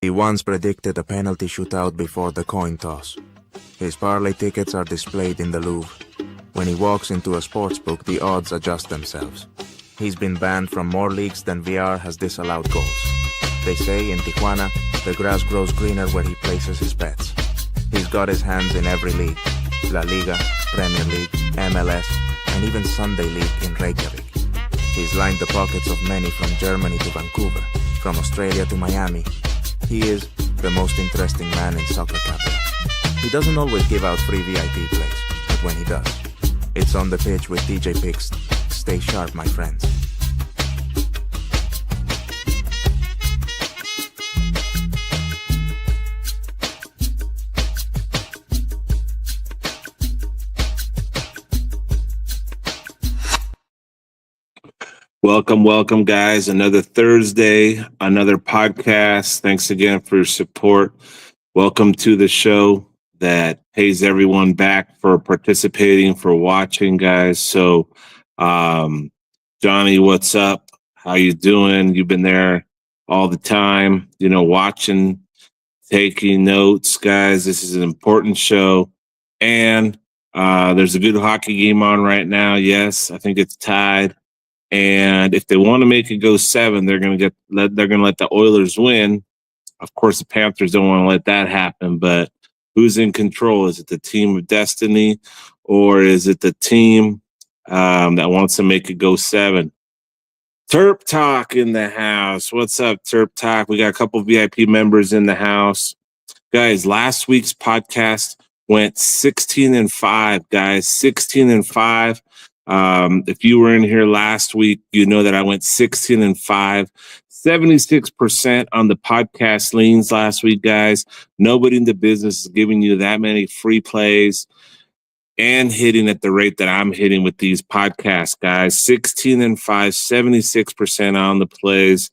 He once predicted a penalty shootout before the coin toss. His parlay tickets are displayed in the Louvre. When he walks into a sportsbook, the odds adjust themselves. He's been banned from more leagues than VR has disallowed goals. They say in Tijuana, the grass grows greener where he places his bets. He's got his hands in every league: La Liga, Premier League, MLS, and even Sunday League in Reykjavik. He's lined the pockets of many from Germany to Vancouver, from Australia to Miami. He is the most interesting man in soccer capital. He doesn't always give out free VIP plays, but when he does, it's on the pitch with DJ Picks. Stay sharp, my friends. Welcome, guys. Another Thursday, another podcast. Thanks again for your support. Welcome to the show that pays everyone back for participating, for watching, guys. So, Johnny, what's up? How you doing? You've been there all the time, watching, taking notes, guys. This is an important show. And there's a good hockey game on right now. Yes, I think it's tied. And if they want to make it go 7, they're going to let the Oilers win. Of course, the Panthers don't want to let that happen. But who's in control? Is it the team of destiny, or is it the team that wants to make it go 7? Terp Talk in the house. What's up, Terp Talk? We got a couple VIP members in the house, guys. Last week's podcast went 16-5, guys. 16-5. If you were in here last week, you know that I went 16-5, 76% on the podcast leans last week, guys. Nobody in the business is giving you that many free plays and hitting at the rate that I'm hitting with these podcasts, guys. 16-5, 76% on the plays.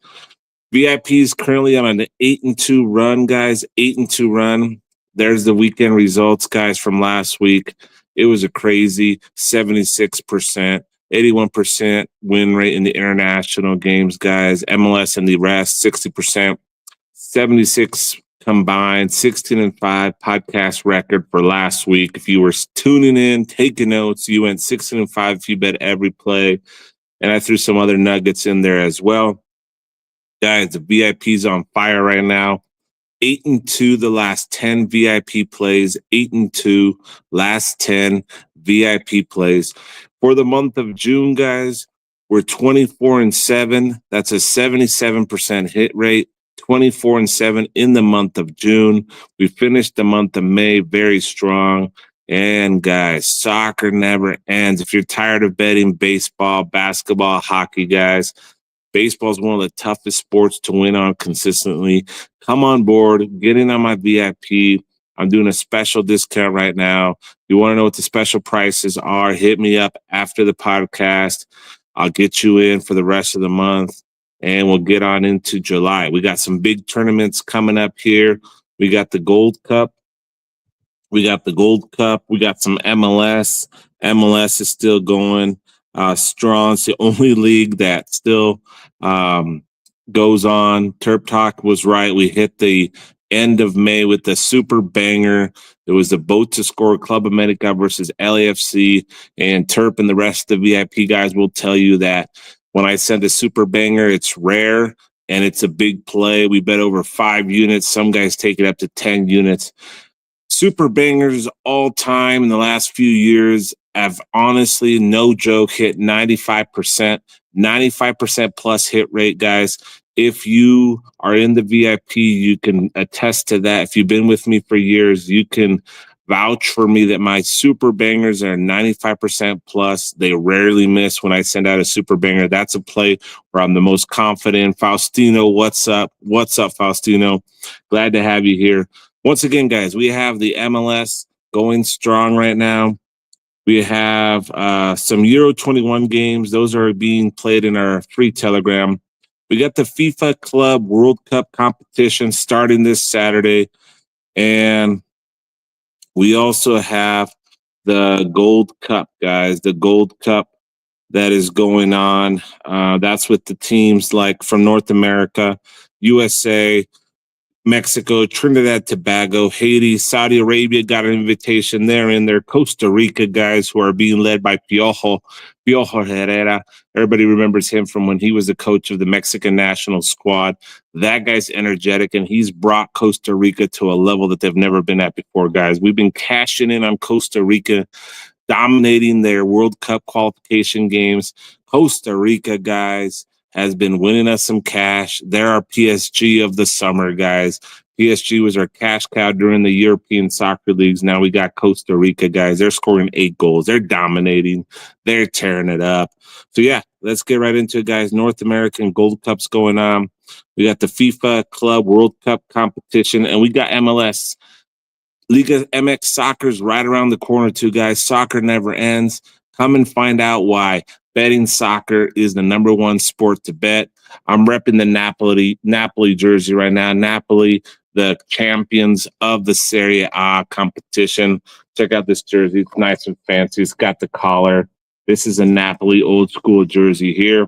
VIP is currently on an 8-2 run, guys. 8-2 run. There's the weekend results, guys, from last week. It was a crazy 76%, 81% win rate in the international games, guys. MLS and the rest, 60%, 76 combined, 16-5 podcast record for last week. If you were tuning in, taking notes, you went 16-5 if you bet every play. And I threw some other nuggets in there as well. Guys, the VIP's on fire right now. 8-2 the last 10 VIP plays. 8-2 last 10 VIP plays. For the month of June, guys, we're 24-7. That's a 77% hit rate. 24-7 in the month of June. We finished the month of May very strong. And guys, soccer never ends. If you're tired of betting baseball, basketball, hockey, guys, baseball is one of the toughest sports to win on consistently. Come on board, get in on my VIP. I'm doing a special discount right now. If you want to know what the special prices are, hit me up after the podcast. I'll get you in for the rest of the month, and we'll get on into July. We got some big tournaments coming up here. We got the Gold Cup. We got some MLS. MLS is still going strong. It's the only league that still goes on. Terp Talk was right. We hit the end of May with the super banger. There was the Boat to Score Club America versus LAFC, and Terp and the rest of the VIP guys will tell you that when I send a super banger, it's rare and it's a big play. We bet over 5 units. Some guys take it up to 10 units. Super bangers all time in the last few years have honestly, no joke, hit 95%, 95% plus hit rate, guys. If you are in the VIP, you can attest to that. If you've been with me for years, you can vouch for me that my super bangers are 95% plus. They rarely miss when I send out a super banger. That's a play where I'm the most confident. Faustino, what's up? What's up, Faustino? Glad to have you here. Once again, guys, we have the MLS going strong right now. We have some Euro 21 games. Those are being played in our free Telegram. We got the FIFA Club World Cup competition starting this Saturday. And we also have the Gold Cup, guys, the Gold Cup that is going on. That's with the teams like from North America, USA, Mexico, Trinidad, Tobago, Haiti, Saudi Arabia got an invitation. They're in there. Costa Rica guys who are being led by Piojo Herrera. Everybody remembers him from when he was the coach of the Mexican national squad. That guy's energetic, and he's brought Costa Rica to a level that they've never been at before, guys. We've been cashing in on Costa Rica, dominating their World Cup qualification games. Costa Rica, guys, has been winning us some cash. They're our PSG of the summer, guys. PSG was our cash cow during the European soccer leagues. Now we got Costa Rica, guys. They're scoring 8 goals. They're dominating. They're tearing it up. So, yeah, let's get right into it, guys. North American Gold Cups going on. We got the FIFA Club World Cup competition, and we got MLS. Liga MX Soccer's right around the corner, too, guys. Soccer never ends. Come and find out why. Betting soccer is the number one sport to bet. I'm repping the Napoli jersey right now. Napoli, the champions of the Serie A competition. Check out this jersey. It's nice and fancy. It's got the collar. This is a Napoli old school jersey here.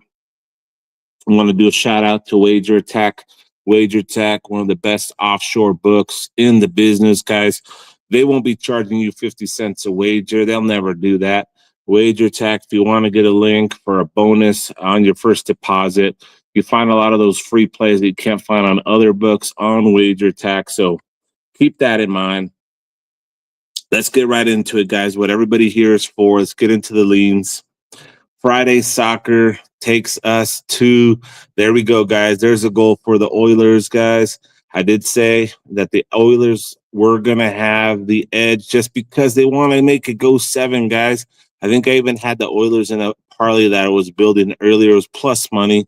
I want to do a shout out to Wager Attack. Wager Attack, one of the best offshore books in the business, guys. They won't be charging you 50 cents a wager. They'll never do that. Wager Attack, if you want to get a link for a bonus on your first deposit, you find a lot of those free plays that you can't find on other books on Wager Attack. So keep that in mind. Let's get right into it, guys. What everybody here is for. Let's get into the leans. Friday soccer takes us to, there we go, guys. There's a goal for the Oilers, guys. I did say that the Oilers were going to have the edge just because they want to make it go 7, guys. I think I even had the Oilers in a parlay that I was building earlier. It was plus money.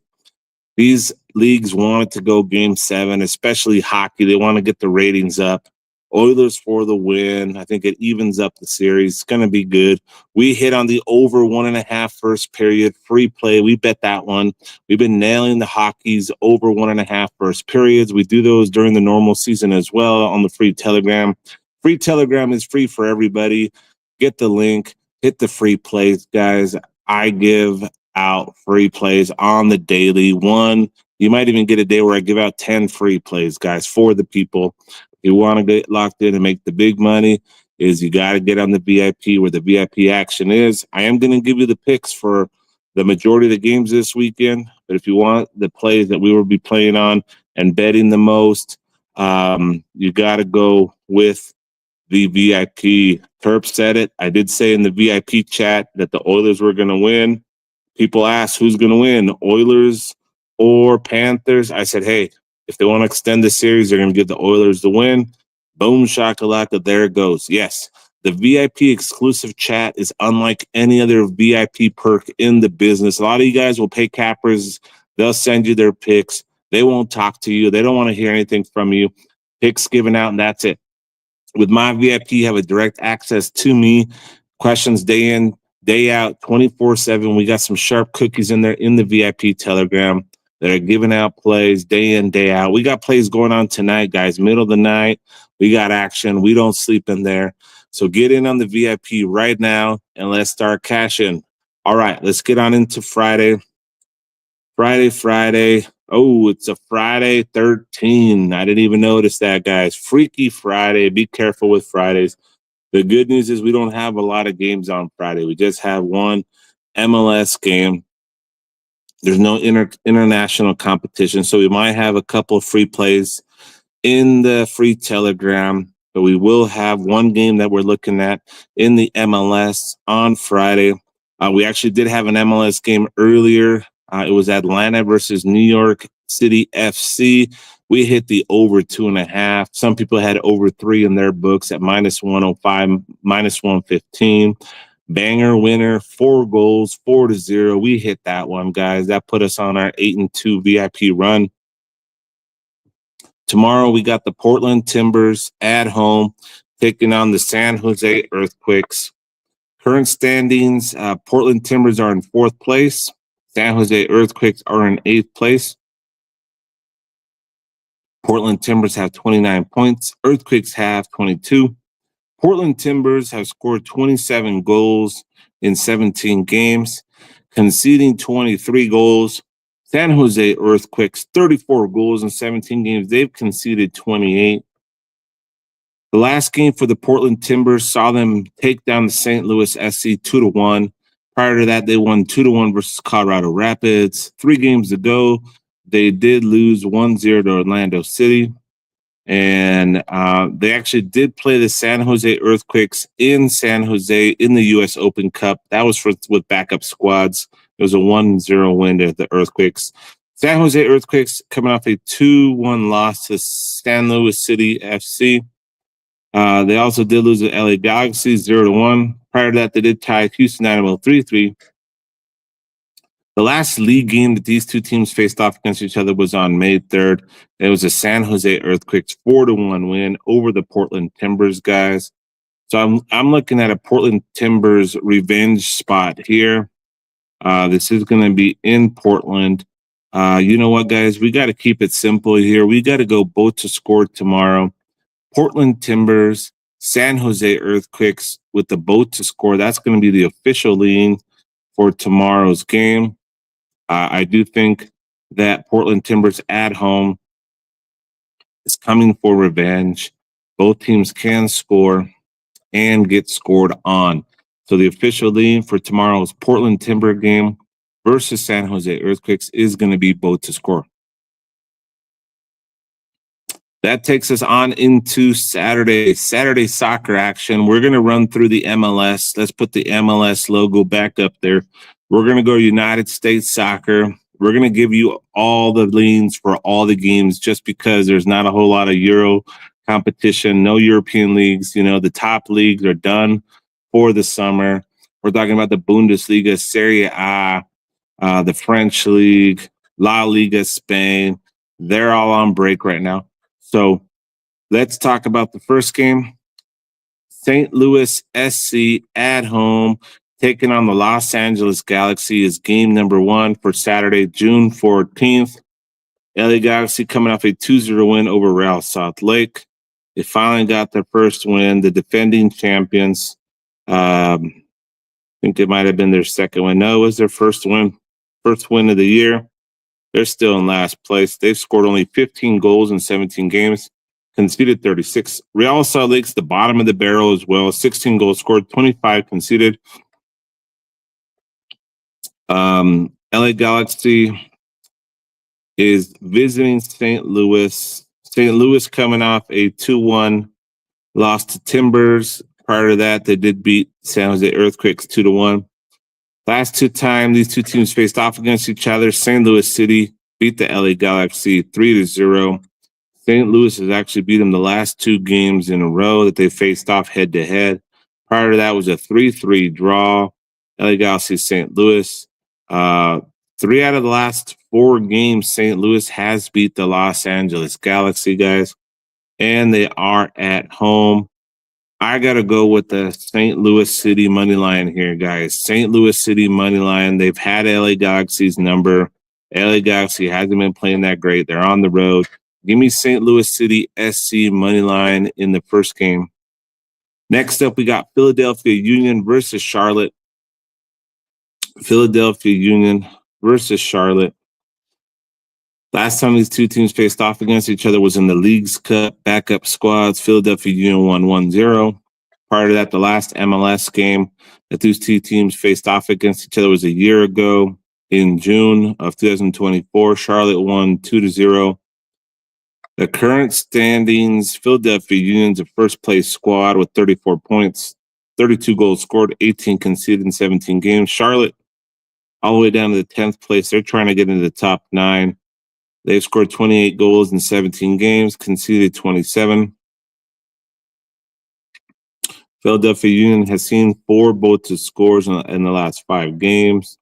These leagues wanted to go game 7, especially hockey. They want to get the ratings up. Oilers for the win. I think it evens up the series. It's going to be good. We hit on the over 1.5 first period free play. We bet that one. We've been nailing the hockey's over 1.5 first periods. We do those during the normal season as well on the free Telegram. Free Telegram is free for everybody. Get the link. Hit the free plays, guys. I give out free plays on the daily. You might even get a day where I give out 10 free plays, guys, for the people. If you want to get locked in and make the big money, you got to get on the VIP where the VIP action is. I am going to give you the picks for the majority of the games this weekend, but if you want the plays that we will be playing on and betting the most, you got to go with the VIP. Terp said it. I did say in the VIP chat that the Oilers were going to win. People asked who's going to win, Oilers or Panthers. I said, hey, if they want to extend the series, they're going to give the Oilers the win. Boom shakalaka, there it goes. Yes, the VIP exclusive chat is unlike any other VIP perk in the business. A lot of you guys will pay cappers. They'll send you their picks. They won't talk to you. They don't want to hear anything from you. Picks given out, and that's it. With my VIP, you have a direct access to me. Questions day in, day out, 24/7. We got some sharp cookies in there in the VIP Telegram that are giving out plays day in, day out. We got plays going on tonight, guys. Middle of the night, we got action. We don't sleep in there. So get in on the VIP right now, and let's start cashing. All right, let's get on into Friday. Friday. Oh, it's a Friday 13. I didn't even notice that, guys. Freaky Friday. Be careful with Fridays. The good news is we don't have a lot of games on Friday. We just have one MLS game. There's no international competition, so we might have a couple of free plays in the free Telegram, but we will have one game that we're looking at in the MLS on Friday. We actually did have an MLS game earlier. It was Atlanta versus New York City FC. We hit the over 2.5. Some people had over 3 in their books at -105, -115. Banger winner, 4 goals, 4-0. We hit that one, guys. That put us on our 8-2 VIP run. Tomorrow we got the Portland Timbers at home taking on the San Jose Earthquakes. Current standings, Portland Timbers are in 4th place. San Jose Earthquakes are in 8th place. Portland Timbers have 29 points. Earthquakes have 22. Portland Timbers have scored 27 goals in 17 games, conceding 23 goals. San Jose Earthquakes, 34 goals in 17 games. They've conceded 28. The last game for the Portland Timbers saw them take down the St. Louis SC 2-1. Prior to that, they won 2-1 versus Colorado Rapids. 3 games ago, they did lose 1-0 to Orlando City. And they actually did play the San Jose Earthquakes in San Jose in the U.S. Open Cup. That was with backup squads. It was a 1-0 win to the Earthquakes. San Jose Earthquakes coming off a 2-1 loss to San Luis City FC. They also did lose to LA Galaxy 0-1. Prior to that, they did tie Houston Dynamo 3-3. The last league game that these two teams faced off against each other was on May 3rd. It was a San Jose Earthquakes 4-1 win over the Portland Timbers, guys. So I'm looking at a Portland Timbers revenge spot here. This is going to be in Portland. You know what, guys? We got to keep it simple here. We got to go both to score tomorrow. Portland Timbers, San Jose Earthquakes with the boat to score. That's going to be the official lean for tomorrow's game. I do think that Portland Timbers at home is coming for revenge. Both teams can score and get scored on. So the official lean for tomorrow's Portland Timber game versus San Jose Earthquakes is going to be both to score. That takes us on into Saturday soccer action. We're going to run through the MLS. Let's put the MLS logo back up there. We're going to go United States soccer. We're going to give you all the leans for all the games just because there's not a whole lot of Euro competition, no European leagues. You know, the top leagues are done for the summer. We're talking about the Bundesliga, Serie A, the French League, La Liga Spain. They're all on break right now. So let's talk about the first game. St. Louis SC at home taking on the Los Angeles Galaxy is game number 1 for Saturday, June 14th. LA Galaxy coming off a 2-0 win over Real Salt Lake. They finally got their first win. The defending champions, I think it might have been their second win. No, it was their first win of the year. They're still in last place. They've scored only 15 goals in 17 games, conceded 36. Real Salt Lake's the bottom of the barrel as well. 16 goals scored, 25 conceded. LA Galaxy is visiting St. Louis. St. Louis coming off a 2-1 loss to Timbers. Prior to that, they did beat San Jose Earthquakes 2-1. Last 2 times these two teams faced off against each other, St. Louis City beat the LA Galaxy 3-0. St. Louis has actually beat them the last 2 games in a row that they faced off head-to-head. Prior to that was a 3-3 draw. LA Galaxy, St. Louis. 3 out of the last 4 games, St. Louis has beat the Los Angeles Galaxy, guys. And they are at home. I got to go with the St. Louis City money line here, guys. St. Louis City money line. They've had LA Galaxy's number. LA Galaxy hasn't been playing that great. They're on the road. Give me St. Louis City SC money line in the first game. Next up, we got Philadelphia Union versus Charlotte. Philadelphia Union versus Charlotte. Last time these two teams faced off against each other was in the Leagues Cup backup squads. Philadelphia Union won 1-0. Prior to that, the last MLS game that these two teams faced off against each other was a year ago in June of 2024. Charlotte won 2-0. The current standings, Philadelphia Union's a first place squad with 34 points, 32 goals scored, 18 conceded in 17 games. Charlotte, all the way down to the 10th place. They're trying to get into the top 9. They've scored 28 goals in 17 games, conceded 27. Philadelphia Union has seen 4 both scores in the last 5 games.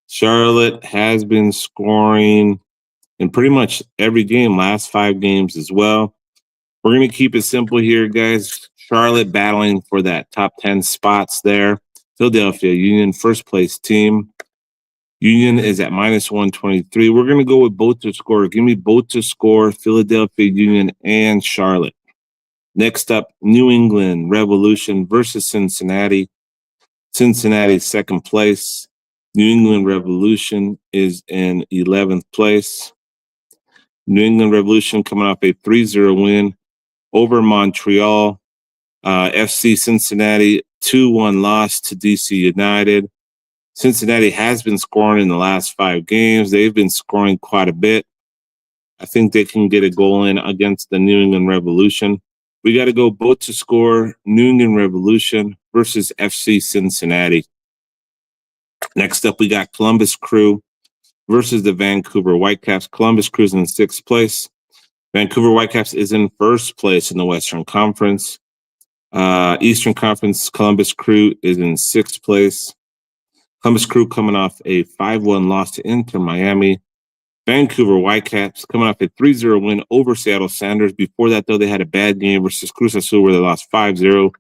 Charlotte has been scoring in pretty much every game, last 5 games as well. We're going to keep it simple here, guys. Charlotte battling for that top 10 spots there. Philadelphia Union, first place team. Union is at -123. We're going to go with both to score. Give me both to score, Philadelphia Union and Charlotte. Next up, New England Revolution versus Cincinnati. Cincinnati, second place. New England Revolution is in 11th place. New England Revolution coming off a 3-0 win over Montreal. FC Cincinnati 2-1 loss to DC United. Cincinnati has been scoring in the last 5 games. They've been scoring quite a bit. I think they can get a goal in against the New England Revolution. We got to go both to score New England Revolution versus FC Cincinnati. Next up, we got Columbus Crew versus the Vancouver Whitecaps. Columbus Crew is in 6th place. Vancouver Whitecaps is in 1st place in the Western Conference. Eastern Conference, Columbus Crew is in 6th place. Columbus Crew coming off a 5-1 loss to Inter Miami. Vancouver Whitecaps coming off a 3-0 win over Seattle Sounders. Before that, though, they had a bad game versus Cruz Azul where they lost 5-0.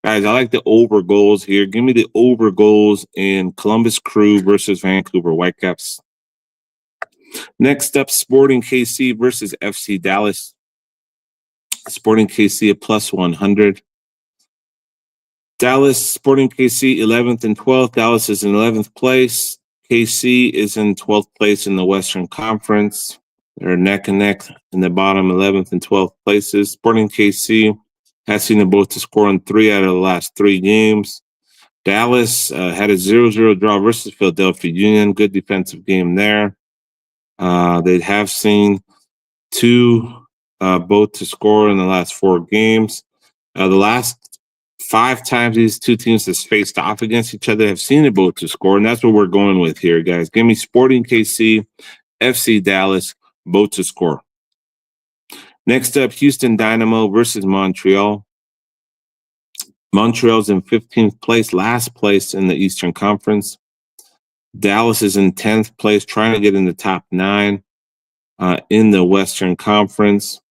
Guys, I like the over goals here. Give me the over goals in Columbus Crew versus Vancouver Whitecaps. Next up, Sporting KC versus FC Dallas. Sporting KC at plus 100. Dallas, Sporting KC 11th and 12th. Dallas is in 11th place. KC is in 12th place in the Western Conference. They're neck and neck in the bottom 11th and 12th places. Sporting KC has seen them both to score in 3 out of the last 3 games. Dallas had a 0-0 draw versus Philadelphia Union. Good defensive game there. They have seen 2 both to score in the last 4 games. The last 5 times these 2 teams have faced off against each other have seen it both to score, and that's what we're going with here, guys. Give me Sporting KC, FC Dallas, both to score. Next up, Houston Dynamo versus Montreal. Montreal's in 15th place, last place in the Eastern Conference. Dallas is in 10th place, trying to get in the top 9 in the Western Conference.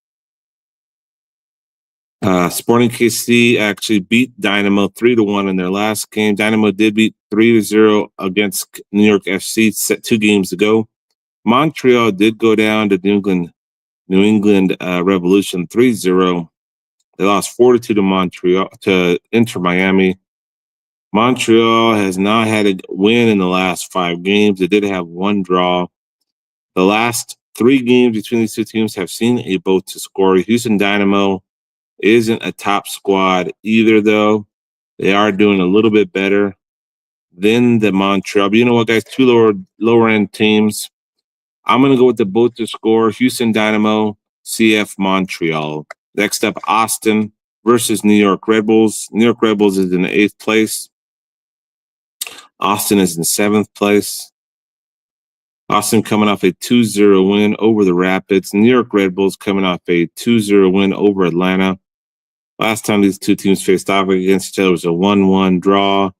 Sporting KC actually beat Dynamo 3-1 in their last game. Dynamo did beat 3-0 against New York FC 2 games ago. Montreal did go down to New England Revolution 3-0. They lost 4-2 to Inter Miami. Montreal has not had a win in the last 5 games. They did have 1 draw. The last 3 games between these 2 teams have seen a both to score. Houston Dynamo isn't a top squad either, though. They are doing a little bit better than the Montreal. But you know what, guys? 2 lower end teams. I'm going to go with the both to score. Houston Dynamo, CF Montreal. Next up, Austin versus New York Red Bulls. New York Red Bulls is in 8th place. Austin is in 7th place. Austin coming off a 2-0 win over the Rapids. New York Red Bulls coming off a 2-0 win over Atlanta. Last time these 2 teams faced off against each other was a 1-1 draw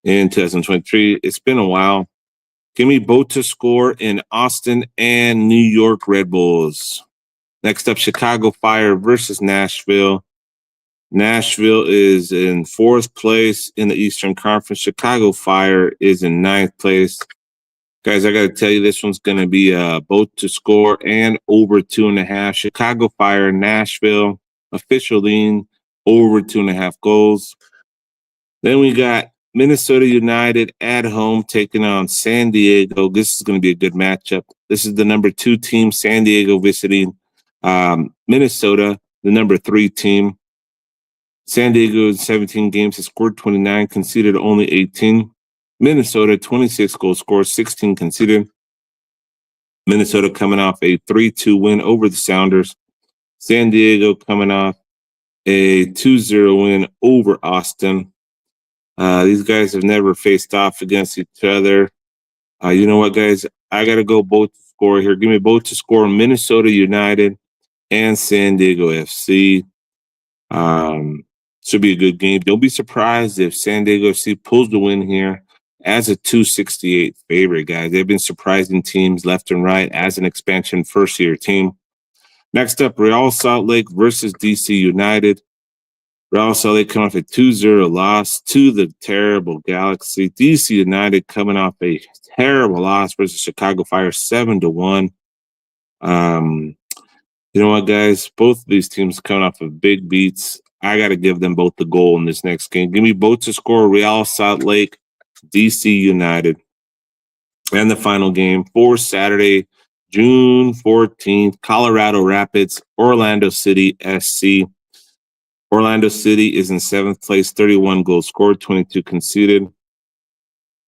in 2023. It's been a while. Give me both to score in Austin and New York Red Bulls. Next up, Chicago Fire versus Nashville. Nashville is in 4th place in the Eastern Conference. Chicago Fire is in 9th place. Guys, I got to tell you, this one's going to be both to score and over 2.5. Chicago Fire, Nashville, official lean, over 2.5 goals. Then we got Minnesota United at home taking on San Diego. This is going to be a good matchup. This is the number 2 team, San Diego, visiting Minnesota, the number 3 team. San Diego in 17 games has scored 29, conceded only 18. Minnesota, 26 goals scored, 16 conceded. Minnesota coming off a 3-2 win over the Sounders. San Diego coming off a 2-0 win over Austin. These guys have never faced off against each other. You know what, guys? I got to go both to score here. Give me both to score Minnesota United and San Diego FC. Should be a good game. Don't be surprised if San Diego FC pulls the win here as a 268 favorite, guys. They've been surprising teams left and right as an expansion first-year team. Next up, Real Salt Lake versus DC United. Real Salt Lake coming off a 2-0 loss to the terrible Galaxy. DC United coming off a terrible loss versus Chicago Fire 7-1. You know what, guys? Both of these teams coming off of big beats. I got to give them both the goal in this next game. Give me both to score Real Salt Lake, DC United. And the final game for Saturday, June 14th, Colorado Rapids, Orlando City SC. Orlando City is in 7th place, 31 goals scored, 22 conceded.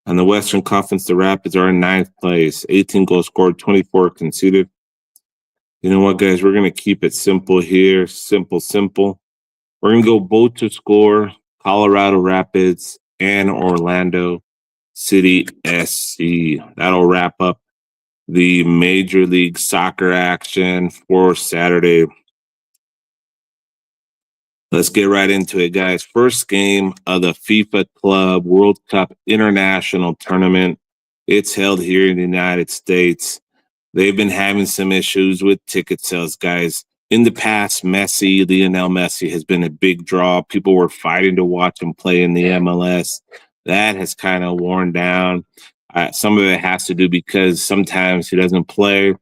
On the Western Conference, the Rapids are in 9th place, 18 goals scored, 24 conceded. You know what, guys? We're going to keep it simple here. Simple. We're going to go both to score, Colorado Rapids and Orlando City SC. That'll wrap up the Major League Soccer action for Saturday. Let's get right into it, guys. First game of the FIFA Club World Cup International Tournament. It's held here in the United States. They've been having some issues with ticket sales, guys. In the past, Lionel Messi has been a big draw. People were fighting to watch him play in the MLS. That has kind of worn down. Some of it has to do because sometimes he doesn't play,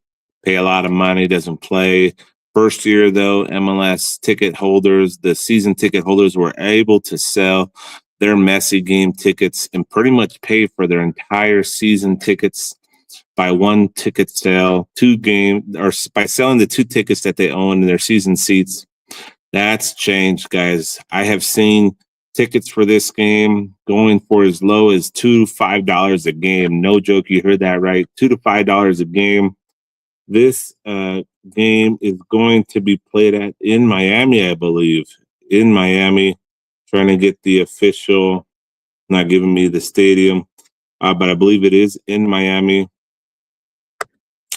pay a lot of money, doesn't play. First year, though, MLS ticket holders, the season ticket holders were able to sell their Messi game tickets and pretty much pay for their entire season tickets by one ticket sale, by selling the 2 tickets that they own in their season seats. That's changed, guys. I have seen tickets for this game going for as low as $2 to $5 a game. No joke, you heard that right. $2 to $5 a game. This game is going to be played in Miami, I believe. In Miami, trying to get the official, not giving me the stadium, but I believe it is in Miami.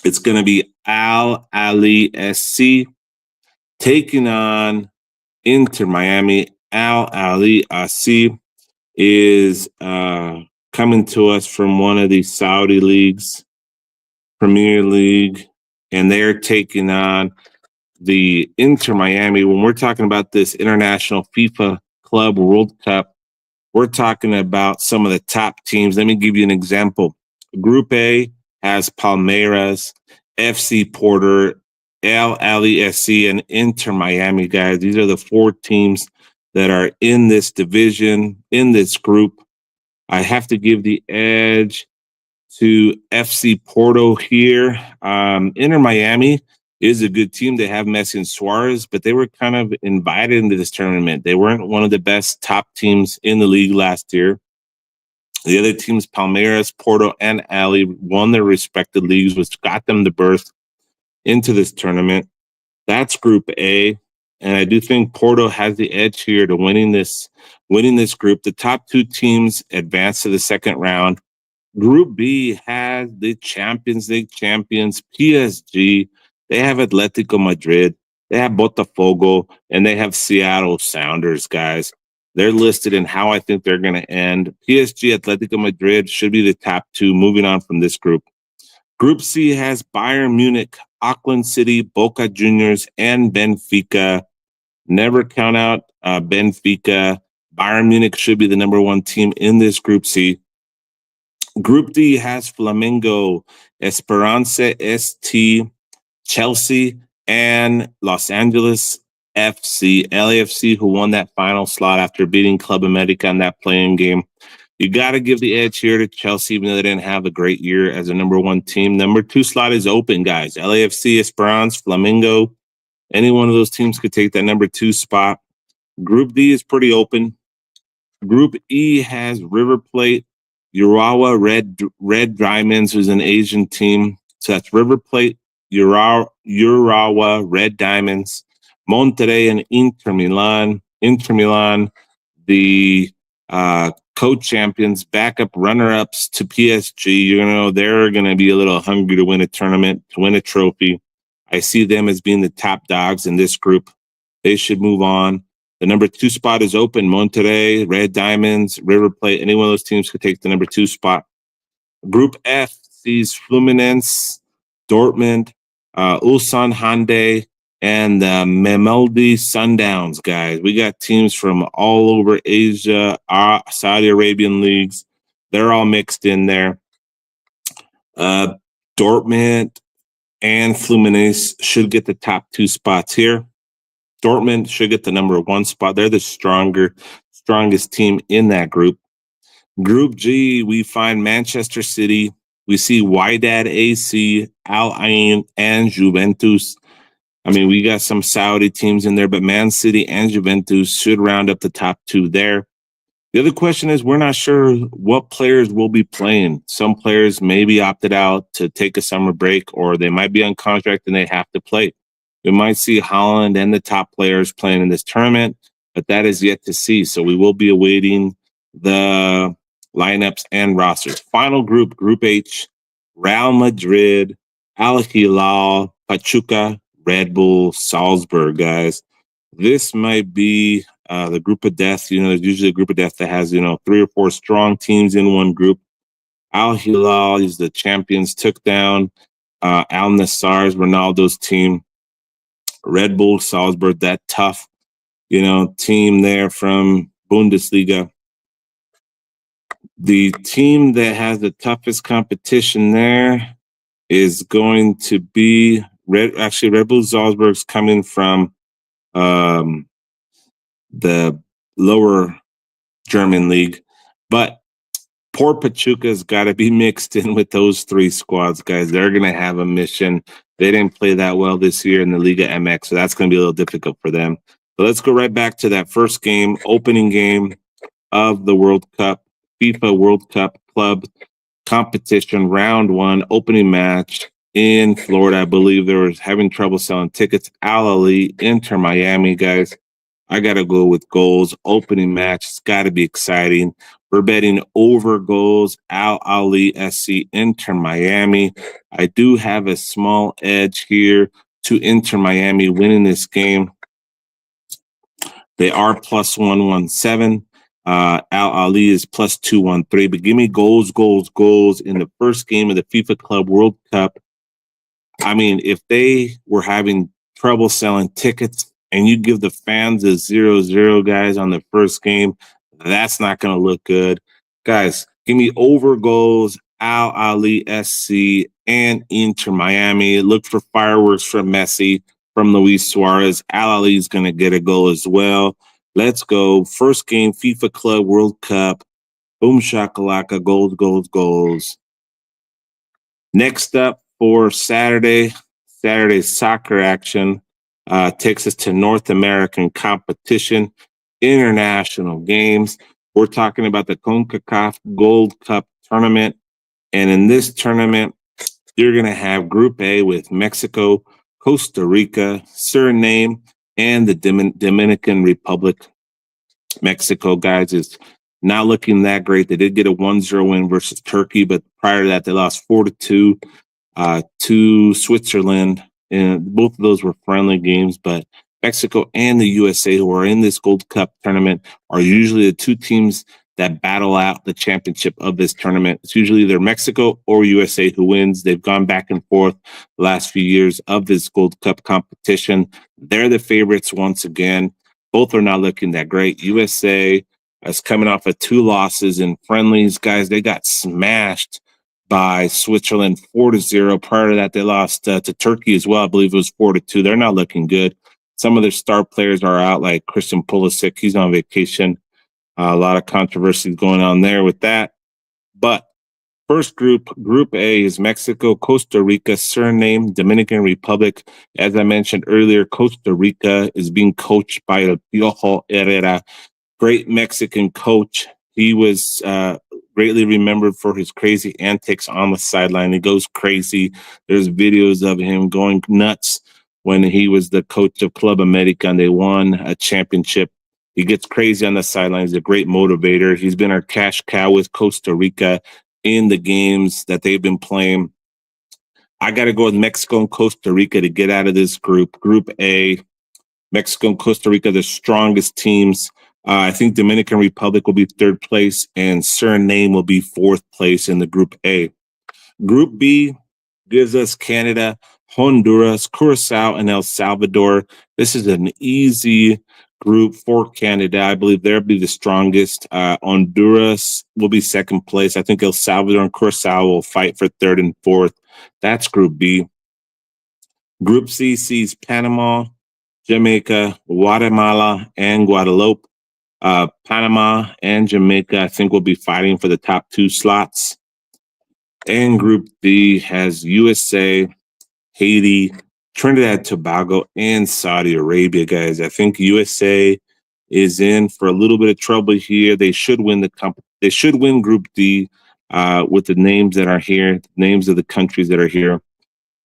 It's going to be Al Ali SC taking on Inter Miami. Al Ali SC is coming to us from one of the Saudi leagues, Premier League, and they're taking on the Inter Miami. When we're talking about this International FIFA Club World Cup, we're talking about some of the top teams. Let me give you an example. Group A has Palmeiras, FC Porter, Al Ali SC, and Inter Miami, guys. These are the 4 teams that are in this division, in this group. I have to give the edge to FC Porto here. Inter Miami is a good team. They have Messi and Suarez, but they were kind of invited into this tournament. They weren't one of the best top teams in the league last year. The other teams, Palmeiras, Porto, and Ali, won their respective leagues, which got them the berth into this tournament. That's Group A, and I do think Porto has the edge here to winning this group. The top 2 teams advance to the second round. Group B has the Champions League champions, PSG. They have Atletico Madrid. They have Botafogo, and they have Seattle Sounders, guys. They're listed in how I think they're going to end. PSG, Atletico Madrid should be the top 2 moving on from this group. Group C has Bayern Munich, Auckland City, Boca Juniors, and Benfica. Never count out Benfica. Bayern Munich should be the number 1 team in this Group C. Group D has Flamengo, Esperance ST, Chelsea, and Los Angeles FC, LAFC, who won that final slot after beating Club America in that playing game. You got to give the edge here to Chelsea, even though they didn't have a great year as a number 1 team. Number 2 slot is open, guys. LAFC, Esperance, Flamengo. Any one of those teams could take that number 2 spot. Group D is pretty open. Group E has River Plate, Urawa Red Diamonds, who's an Asian team. So that's River Plate, Urawa Red Diamonds, Monterrey, and Inter Milan. Inter Milan, the co-champions, backup runner-ups to PSG. You know, they're going to be a little hungry to win a tournament, to win a trophy. I see them as being the top dogs in this group. They should move on. The number 2 spot is open. Monterrey, Red Diamonds, River Plate. Any one of those teams could take the number 2 spot. Group F sees Fluminense, Dortmund, Ulsan Hyundai, and the Mamelodi Sundowns, guys. We got teams from all over Asia, Saudi Arabian leagues. They're all mixed in there. Dortmund and Fluminense should get the top 2 spots here. Dortmund should get the number 1 spot. They're the strongest team in that group. Group G, we find Manchester City, We see Wydad AC, Al Ain, and Juventus. I mean, we got some Saudi teams in there, but Man City and Juventus should round up the top two there. The other question is, we're not sure what players will be playing. Some players may be opted out to take a summer break, or they might be on contract and they have to play. We might see Holland and the top players playing in this tournament, but that is yet to see. So we will be awaiting the lineups and rosters. Final group, Group H, Real Madrid, Al Hilal, Pachuca, Red Bull, Salzburg, guys. This might be the group of death. You know, there's usually a group of death that has, 3 or 4 strong teams in one group. Al Hilal is the champions, took down Al Nassr's, Ronaldo's team. Red Bull, Salzburg, that tough, team there from Bundesliga. The team that has the toughest competition there is going to be Red Bull Salzburg's coming from the lower German league, but poor Pachuca's got to be mixed in with those 3 squads, guys. They're going to have a mission. They didn't play that well this year in the Liga MX, so that's going to be a little difficult for them. But let's go right back to that first game, opening game of the World Cup, FIFA World Cup Club Competition, round 1, opening match in Florida. I believe they were having trouble selling tickets. Al Ahly, Inter Miami, guys. I got to go with goals. Opening match. It's got to be exciting. We're betting over goals. Al Ahly SC, Inter Miami. I do have a small edge here to Inter Miami winning this game. They are plus 117. Al Ahly is plus 213. But give me goals in the first game of the FIFA Club World Cup. I mean, if they were having trouble selling tickets, and you give the fans a 0-0, guys, on the first game, that's not going to look good. Guys, give me over goals, Al Ahly SC, and Inter Miami. Look for fireworks from Messi, from Luis Suarez. Al Ahly is going to get a goal as well. Let's go. First game, FIFA Club World Cup. Boom shakalaka, goals. Next up for Saturday's soccer action. Takes us to North American competition, international games. We're talking about the CONCACAF Gold Cup tournament. And in this tournament, you're going to have Group A with Mexico, Costa Rica, Suriname, and the Dominican Republic. Mexico, guys, is not looking that great. They did get a 1-0 win versus Turkey, but prior to that, they lost 4-2 to Switzerland. And both of those were friendly games, but Mexico and the USA, who are in this Gold Cup tournament, are usually the 2 teams that battle out the championship of this tournament. It's usually either Mexico or USA who wins. They've gone back and forth the last few years of this Gold Cup competition. They're the favorites once again. Both are not looking that great. USA is coming off of 2 losses in friendlies. Guys, they got smashed by Switzerland 4-0. Prior to that, they lost to Turkey as well. I believe it was 4-2. They're not looking good. Some of their star players are out, like Christian Pulisic. He's on vacation. A lot of controversy going on there with that. But first group, Group A, is Mexico, Costa Rica, Suriname, Dominican Republic. As I mentioned earlier, Costa Rica is being coached by El Piojo Herrera, great Mexican coach. He was greatly remembered for his crazy antics on the sideline. He goes crazy. There's videos of him going nuts when he was the coach of Club America and they won a championship. He gets crazy on the sideline. He's a great motivator. He's been our cash cow with Costa Rica in the games that they've been playing. I got to go with Mexico and Costa Rica to get out of this group. Group A, Mexico and Costa Rica, the strongest teams. I think Dominican Republic will be 3rd place and Suriname will be 4th place in the Group A. Group B gives us Canada, Honduras, Curacao, and El Salvador. This is an easy group for Canada. I believe they'll be the strongest. Honduras will be 2nd place. I think El Salvador and Curacao will fight for 3rd and 4th. That's Group B. Group C sees Panama, Jamaica, Guatemala, and Guadeloupe. Panama and Jamaica, I think, will be fighting for the top 2 slots. And Group D has USA, Haiti, Trinidad and Tobago, and Saudi Arabia, guys. I think USA is in for a little bit of trouble here. They should win they should win Group D with the names that are here, names of the countries that are here.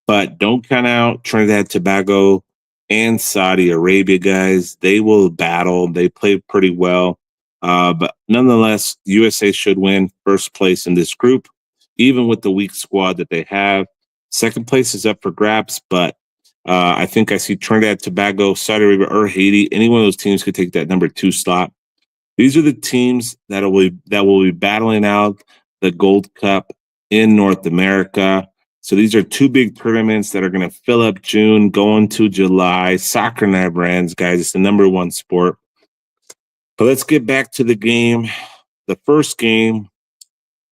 But don't count out Trinidad and Tobago and Saudi Arabia, guys. They will battle. They play pretty well. But nonetheless, USA should win first place in this group, even with the weak squad that they have. Second place is up for grabs, but I think I see Trinidad and Tobago, Saudi Arabia, or Haiti. Any one of those teams could take that number 2 slot. These are the teams that will be battling out the Gold Cup in North America. So these are 2 big tournaments that are going to fill up June, going to July. Soccer never ends, guys. It's the number 1 sport. But let's get back to the game. The first game,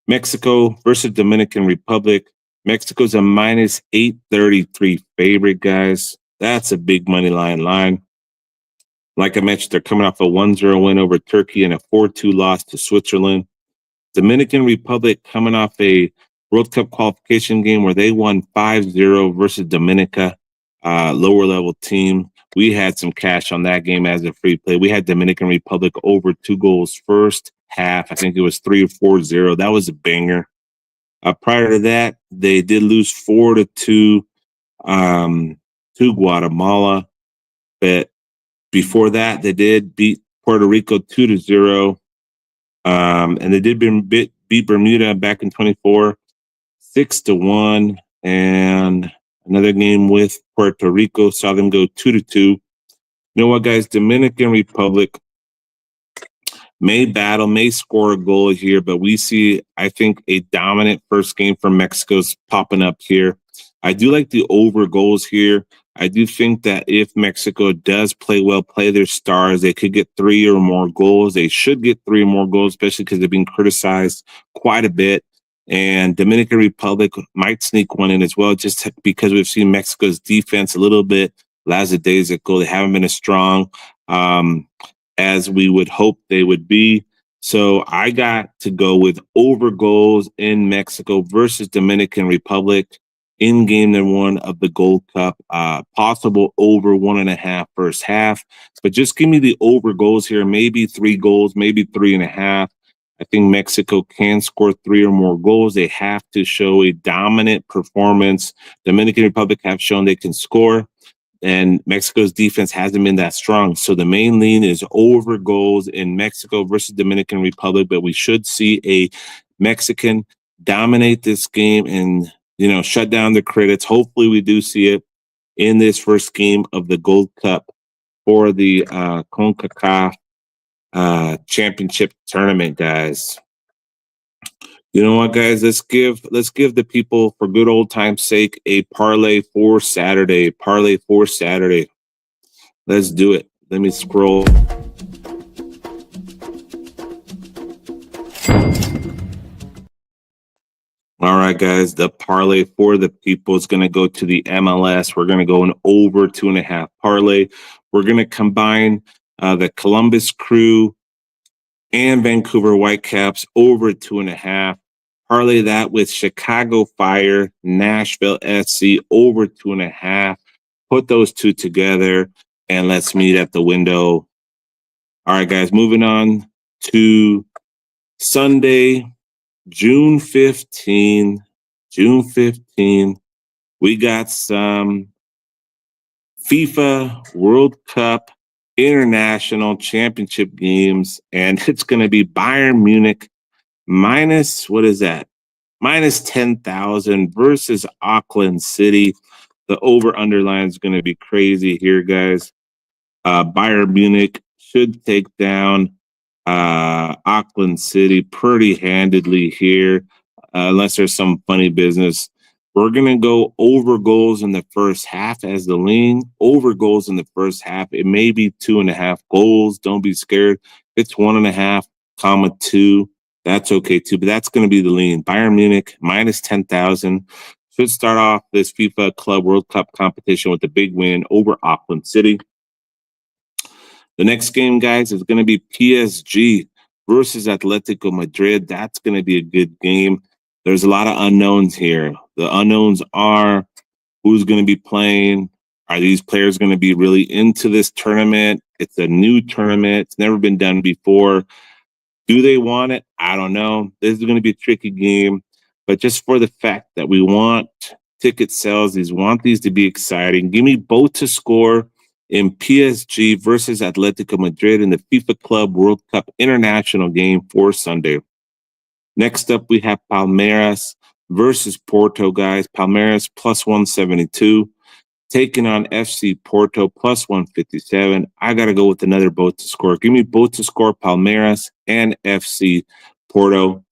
Mexico versus Dominican Republic. Mexico's a minus 833 favorite, guys. That's a big money line. Like I mentioned, they're coming off a 1-0 win over Turkey and a 4-2 loss to Switzerland. Dominican Republic coming off a World Cup qualification game where they won 5-0 versus Dominica, lower level team. We had some cash on that game as a free play. We had Dominican Republic over 2 goals first half. I think it was 3 or 4-0. That was a banger. Prior to that, they did lose 4-2 to Guatemala. But before that, they did beat Puerto Rico 2-0. And they did beat Bermuda back in 24, 6-1. And another game with Puerto Rico saw them go 2-2. You know what, guys? Dominican Republic may battle, may score a goal here, but we see, I think, a dominant first game from Mexico's popping up here. I do like the over goals here. I do think that if Mexico does play well, play their stars, they could get 3 or more goals. They should get 3 or more goals, especially because they've been criticized quite a bit. And Dominican Republic might sneak one in as well, just because we've seen Mexico's defense a little bit lackadaisical. They haven't been as strong as we would hope they would be. So I got to go with over goals in Mexico versus Dominican Republic in game number 1 of the Gold Cup. Possible over 1.5 first half. But just give me the over goals here. Maybe 3 goals, maybe 3.5. I think Mexico can score 3 or more goals. They have to show a dominant performance. Dominican Republic have shown they can score, and Mexico's defense hasn't been that strong. So the main lean is over goals in Mexico versus Dominican Republic, but we should see a Mexican dominate this game and, shut down the critics. Hopefully we do see it in this first game of the Gold Cup for the CONCACAF championship tournament, guys. You know what, guys? Let's give the people, for good old time's sake, a parlay for Saturday. Let's do it. Let me scroll. All right, guys. The parlay for the people is going to go to the MLS. We're going to go an over 2.5 parlay. We're going to combine the Columbus Crew and Vancouver Whitecaps over 2.5. Parlay that with Chicago Fire, Nashville SC over 2.5. Put those 2 together and let's meet at the window. All right, guys, moving on to Sunday, June 15. We got some FIFA World Cup International Championship games, and it's going to be Bayern Munich minus, what is that? Minus 10,000 versus Auckland City. The over-under line is going to be crazy here, guys. Bayern Munich should take down Auckland City pretty handedly here, unless there's some funny business. We're going to go over goals in the first half as the lean. Over goals in the first half. It may be 2.5 goals. Don't be scared. It's 1.5, 2. That's okay too, but that's going to be the lean. Bayern Munich minus 10,000 should start off this FIFA Club World Cup competition with a big win over Auckland City. The next game, guys, is going to be PSG versus Atletico Madrid. That's going to be a good game. there's a lot of unknowns here. The unknowns are who's going to be playing. Are these players going to be really into this tournament? It's a new tournament. It's never been done before. Do they want it? I don't know. This is going to be a tricky game. But just for the fact that we want ticket sales, we want these to be exciting. Give me both to score in PSG versus Atletico Madrid in the FIFA Club World Cup International game for Sunday. Next up, we have Palmeiras versus Porto, guys. Palmeiras plus 172. Taking on FC Porto plus 157. I got to go with another both to score. Give me both to score, Palmeiras and FC Porto.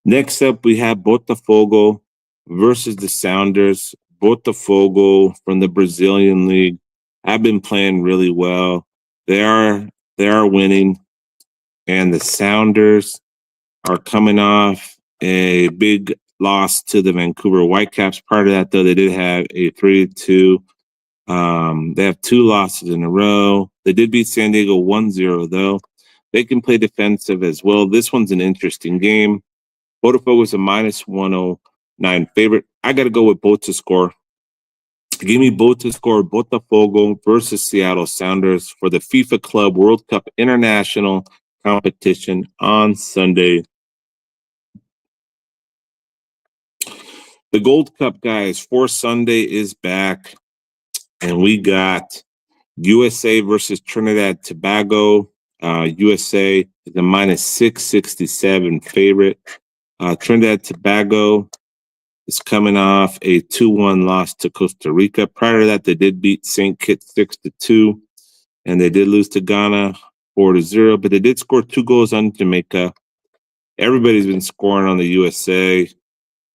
Next up, we have Botafogo versus the Sounders. Botafogo from the Brazilian league have been playing really well. They are winning, and the Sounders are coming off a big loss to the Vancouver Whitecaps. Part of that, though, they did have a 3-2. They have 2 losses in a row. They did beat San Diego 1-0, though. They can play defensive as well. This one's an interesting game. Botafogo is a minus 109 favorite. I got to go with both to score. Give me both to score, Botafogo versus Seattle Sounders for the FIFA Club World Cup International competition on Sunday. The Gold Cup, guys, for Sunday is back, and we got USA versus Trinidad Tobago. USA is a minus 667 favorite. Trinidad Tobago is coming off a 2-1 loss to Costa Rica. Prior to that, they did beat St. Kitts 6-2, and they did lose to Ghana 4-0, but they did score 2 goals on Jamaica. Everybody's been scoring on the USA.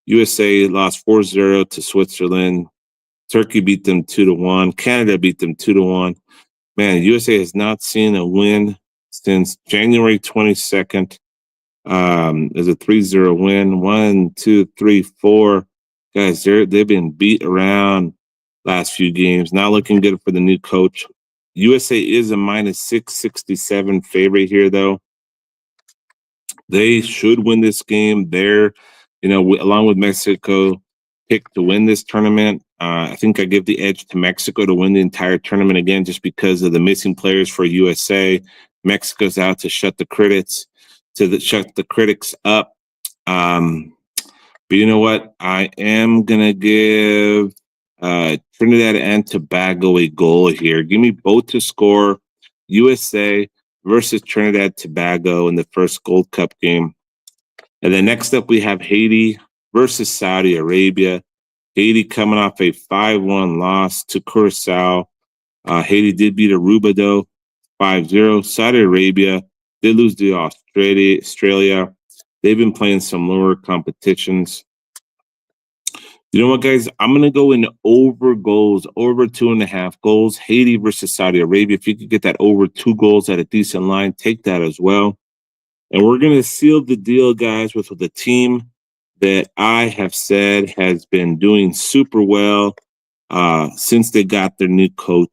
USA lost 4-0 to Switzerland. Turkey beat them 2-1. Canada beat them 2-1. Man, USA has not seen a win since January 22nd. There's a 3-0 win. 1, 2, 3, 4. Guys, they've been beat around last few games. Not looking good for the new coach. USA is a minus 667 favorite here, though. They should win this game. They're, along with Mexico, picked to win this tournament. I think I give the edge to Mexico to win the entire tournament again, just because of the missing players for USA. Mexico's out to shut the critics up. But you know what? I am gonna give Trinidad and Tobago a goal here. Give me both to score. USA versus Trinidad Tobago in the first Gold Cup game. And then next up, we have Haiti versus Saudi Arabia. Haiti coming off a 5-1 loss to Curacao. Haiti did beat Aruba, though, 5-0. Saudi Arabia did lose to Australia. They've been playing some lower competitions. You know what, guys? I'm going to go in over goals, over 2.5 goals. Haiti versus Saudi Arabia. If you could get that over 2 goals at a decent line, take that as well. And we're going to seal the deal, guys, with the team that I have said has been doing super well since they got their new coach.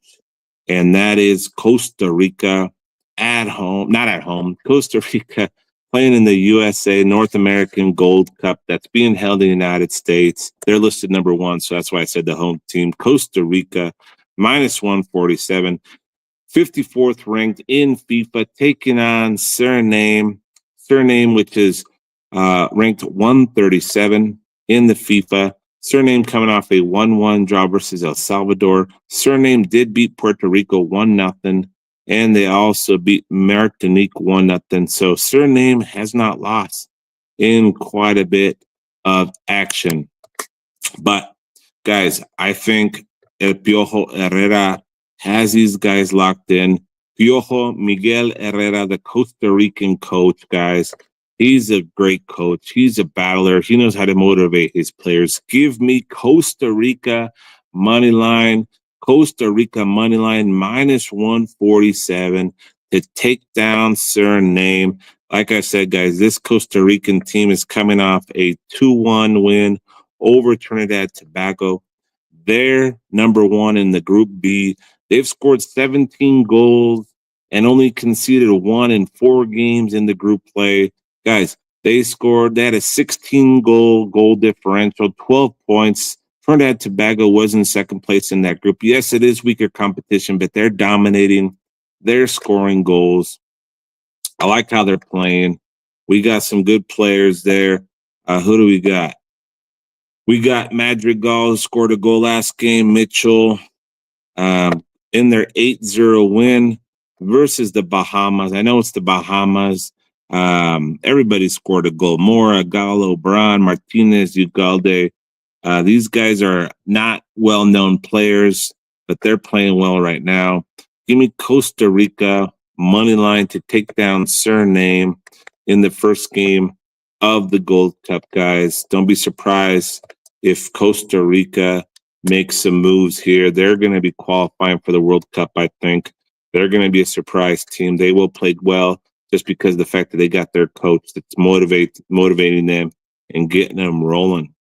And that is Costa Rica Costa Rica playing in the USA North American Gold Cup that's being held in the United States. They're listed number 1, so that's why I said the home team. Costa Rica, minus 147, 54th ranked in FIFA, taking on Suriname, which is ranked 137 in the FIFA. Suriname coming off a 1-1 draw versus El Salvador. Suriname did beat Puerto Rico 1-0. And they also beat Martinique 1-0. So Suriname has not lost in quite a bit of action. But, guys, I think El Piojo Herrera has these guys locked in. Piojo Miguel Herrera, the Costa Rican coach, guys. He's a great coach. He's a battler. He knows how to motivate his players. Give me Costa Rica money line. Costa Rica money line minus 147 to take down Suriname. Like I said, guys, this Costa Rican team is coming off a 2-1 win over Trinidad Tobago. They're number 1 in the Group B. They've scored 17 goals and only conceded 1 in 4 games in the group play. Guys, They had a 16 goal differential, 12 points. Trinidad and Tobago was in second place in that group. Yes, it is weaker competition, but they're dominating. They're scoring goals. I like how they're playing. We got some good players there. Who do we got? We got Madrigal, who scored a goal last game. Mitchell in their 8-0 win versus the Bahamas. I know it's the Bahamas. Everybody scored a goal. Mora, Gallo, Bran, Martinez, Ugalde. These guys are not well-known players, but they're playing well right now. Give me Costa Rica money line to take down Suriname in the first game of the Gold Cup, guys. Don't be surprised if Costa Rica makes some moves here. They're going to be qualifying for the World Cup, I think. They're going to be a surprise team. They will play well just because of the fact that they got their coach that's motivating them and getting them rolling.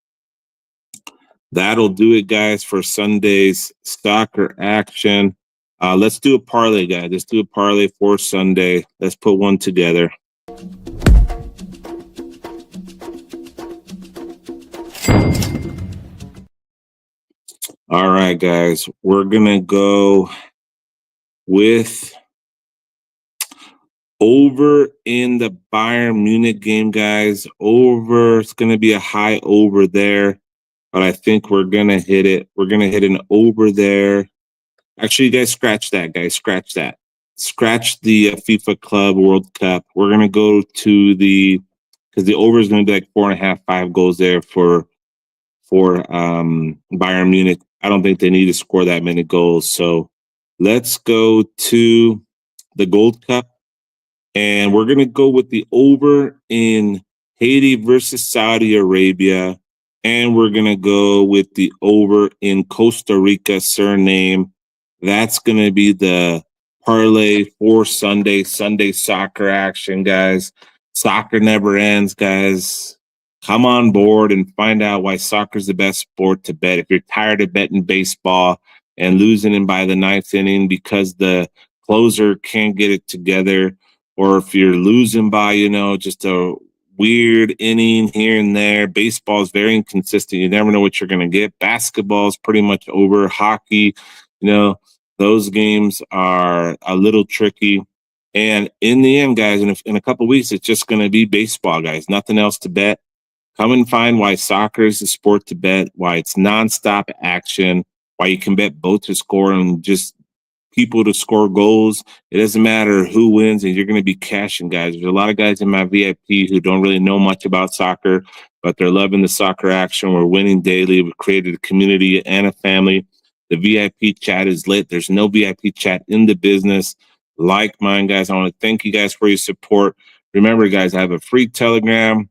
That'll do it, guys, for Sunday's soccer action. Let's do a parlay, guys. Let's do a parlay for Sunday. Let's put one together. All right, guys. We're going to go with over in the Bayern Munich game, guys. Over. It's going to be a high over there, but I think we're going to hit it. We're going to hit an over there. Actually, you guys scratch that, guys. Scratch that. Scratch the FIFA Club World Cup. We're going to go to because the over is going to be like 4.5, 5 goals there for Bayern Munich. I don't think they need to score that many goals. So let's go to the Gold Cup. And we're going to go with the over in Haiti versus Saudi Arabia. And we're going to go with the over in Costa Rica, Suriname. That's going to be the parlay for Sunday soccer action, guys. Soccer never ends, guys. Come on board and find out why soccer is the best sport to bet. If you're tired of betting baseball and losing in by the ninth inning because the closer can't get it together, or if you're losing by, just a weird inning here and there, baseball is very inconsistent. You never know what you're going to get. Basketball is pretty much over. Hockey, those games are a little tricky. And in the end, guys, in a couple of weeks, it's just going to be baseball, guys. Nothing else to bet. Come and find why soccer is the sport to bet, why it's nonstop action, why you can bet both to score and just people to score goals. It doesn't matter who wins, and you're going to be cashing, guys. There's a lot of guys in my VIP who don't really know much about soccer, but they're loving the soccer action. We're winning daily. We've created a community and a family. The VIP chat is lit. There's no VIP chat in the business like mine, guys. I want to thank you guys for your support. Remember, guys, I have a free Telegram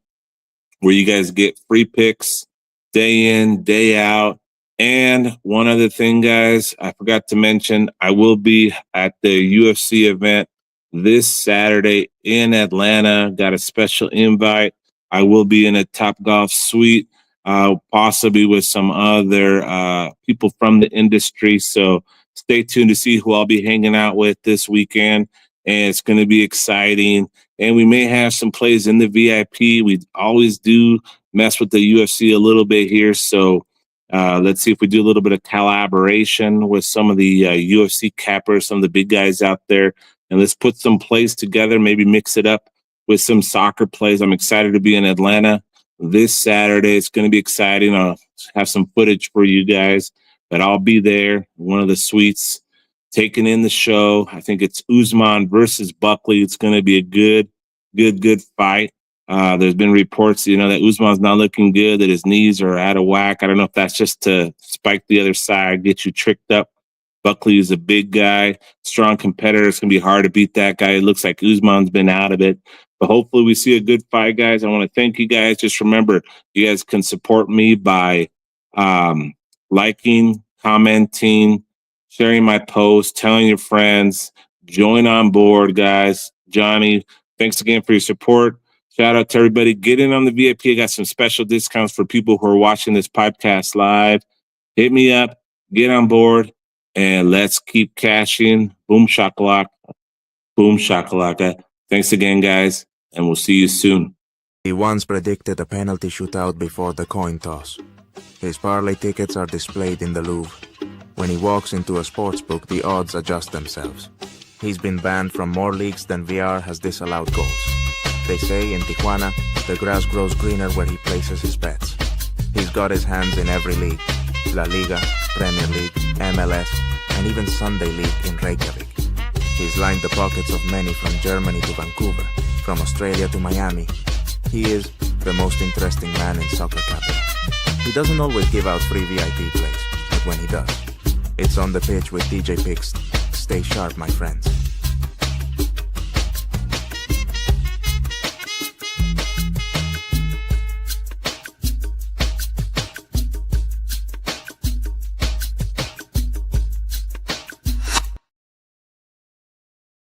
where you guys get free picks day in, day out. And one other thing, guys, I forgot to mention, I will be at the UFC event this Saturday in Atlanta. Got a special invite. I will be in a Topgolf suite, possibly with some other people from the industry. So stay tuned to see who I'll be hanging out with this weekend. And it's going to be exciting. And we may have some plays in the VIP. We always do mess with the UFC a little bit here. So let's see if we do a little bit of collaboration with some of the UFC cappers, some of the big guys out there. And let's put some plays together, maybe mix it up with some soccer plays. I'm excited to be in Atlanta this Saturday. It's going to be exciting. I'll have some footage for you guys, but I'll be there, one of the suites, taking in the show. I think it's Usman versus Buckley. It's going to be a good fight. There's been reports, that Usman's not looking good, that his knees are out of whack. I don't know if that's just to spike the other side, get you tricked up. Buckley is a big guy, strong competitor. It's going to be hard to beat that guy. It looks like Usman's been out of it. But hopefully we see a good fight, guys. I want to thank you guys. Just remember, you guys can support me by liking, commenting, sharing my posts, telling your friends, join on board, guys. Johnny, thanks again for your support. Shout out to everybody. Get in on the VIP. I got some special discounts for people who are watching this podcast live. Hit me up, get on board, and let's keep cashing. Boom shakalaka. Boom shakalaka. Thanks again, guys, and we'll see you soon. He once predicted a penalty shootout before the coin toss. His parlay tickets are displayed in the Louvre. When he walks into a sportsbook, the odds adjust themselves. He's been banned from more leagues than VR has disallowed goals. They say in Tijuana, the grass grows greener where he places his bets. He's got his hands in every league: La Liga, Premier League, MLS, and even Sunday League in Reykjavik. He's lined the pockets of many from Germany to Vancouver, from Australia to Miami. He is the most interesting man in soccer capital. He doesn't always give out free VIP plays, but when he does, it's on the pitch with DJ Picks. Stay sharp, my friends.